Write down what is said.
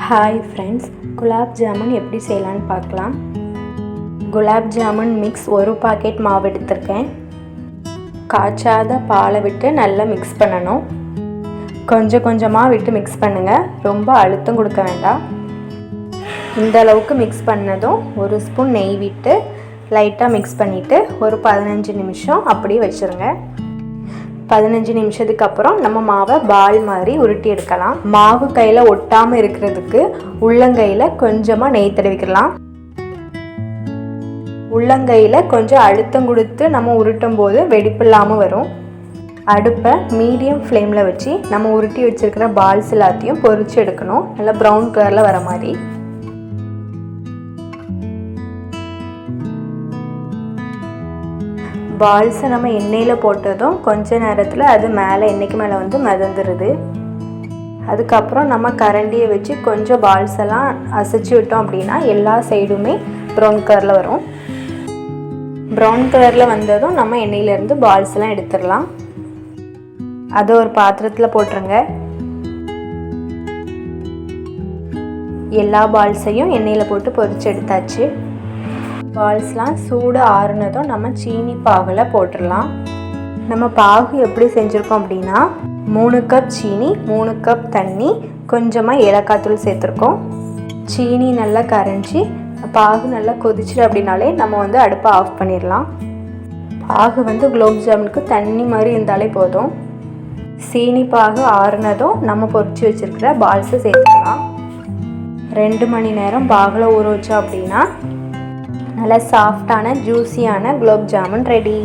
Hi friends, gulab jamun எப்படி செய்யலான்னு பார்க்கலாம். குலாப் ஜாமுன் மிக்ஸ் ஒரு பாக்கெட் மாவு எடுத்திருக்கேன். காய்ச்சாத பாலை விட்டு நல்லா மிக்ஸ் பண்ணணும். கொஞ்சம் கொஞ்சமாக விட்டு மிக்ஸ் பண்ணுங்கள், ரொம்ப அழுத்தம் கொடுக்க வேண்டாம். இந்த அளவுக்கு மிக்ஸ் பண்ணதும் ஒரு ஸ்பூன் நெய் விட்டு லைட்டாக மிக்ஸ் பண்ணிவிட்டு ஒரு 15 நிமிஷம் அப்படியே வச்சுருங்க. 15 நிமிஷத்துக்கு அப்புறம் நம்ம மாவை பால் மாதிரி உருட்டி எடுக்கலாம். மாவு கையில் ஒட்டாமல் இருக்கிறதுக்கு உள்ளங்கையில் கொஞ்சமாக நெய் தடவிக்கலாம். உள்ளங்கையில் கொஞ்சம் அழுத்தம் கொடுத்து நம்ம உருட்டும் போது வெடிப்பு இல்லாமல் வரும். அடுப்பை மீடியம் ஃப்ளேமில் வச்சு நம்ம உருட்டி வச்சுருக்கிற பால்ஸ் எல்லாத்தையும் பொரிச்சு எடுக்கணும். நல்லா ப்ரௌன் கலரில் வர மாதிரி. பால்ஸை நம்ம எண்ணெயில் போட்டதும் கொஞ்ச நேரத்தில் அது மேலே எண்ணெய்க்கு மேலே வந்து மிதந்துடுது. அதுக்கப்புறம் நம்ம கரண்டியை வச்சு கொஞ்சம் பால்ஸ் எல்லாம் அசைச்சு விட்டோம் அப்படின்னா எல்லா சைடுமே ப்ரௌன் கலரில் வரும். ப்ரௌன் கலரில் வந்ததும் நம்ம எண்ணெயிலேருந்து பால்ஸ் எல்லாம் எடுத்துடலாம். அதை ஒரு பாத்திரத்தில் போட்டுருங்க. எல்லா பால்ஸையும் எண்ணெயில் போட்டு பொரிச்சு எடுத்தாச்சு. பால்ஸ்லாம் சூடு ஆறுனதும் நம்ம சீனி பாகில் போட்டுடலாம். நம்ம பாகு எப்படி செஞ்சுருக்கோம் அப்படின்னா 3 கப் சீனி, 3 கப் தண்ணி, கொஞ்சமாக ஏலக்காய் தூள் சேர்த்துருக்கோம். சீனி நல்லா கரைஞ்சி பாகு நல்லா கொதிச்சிடு அப்படின்னாலே நம்ம வந்து அடுப்பை ஆஃப் பண்ணிடலாம். பாகு வந்து குலோப் ஜாமுனுக்கு தண்ணி மாதிரி இருந்தாலே போதும். சீனி பாகு ஆறுனதும் நம்ம பொரிச்சு வச்சுருக்கிற பால்ஸை சேர்த்துக்கலாம். 2 மணி நேரம் பாகில் ஊற வச்சோம் அப்படின்னா நல்லா சாஃப்டான ஜூஸியான குலோப் ஜாமுன் ரெடி.